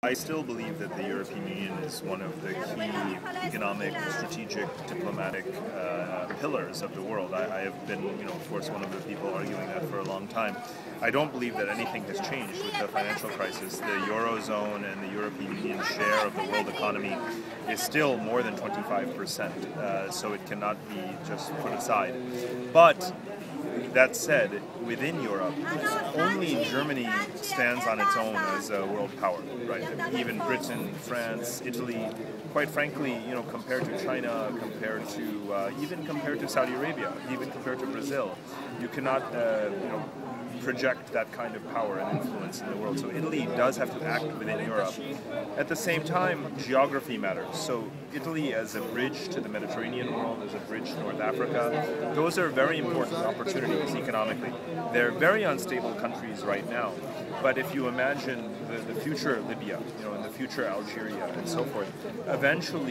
I still believe that the European Union is one of the key economic, strategic, diplomatic pillars of the world. I have been, of course, one of the people arguing that for a long time. I don't believe that anything has changed with the financial crisis. The Eurozone and the European Union share of the world economy is still more than 25%, so it cannot be just put aside. But that said, within Europe, only Germany stands on its own as a world power, right? Even Britain, France, Italy, quite frankly, compared to China, even compared to Saudi Arabia, even compared to Brazil, you cannot, project that kind of power and influence in the world. So Italy does have to act within Europe. At the same time, geography matters. So Italy as a bridge to the Mediterranean world, as a bridge to North Africa, those are very important opportunities economically. They're very unstable countries right now. But if you imagine the future Libya, and the future Algeria and so forth, eventually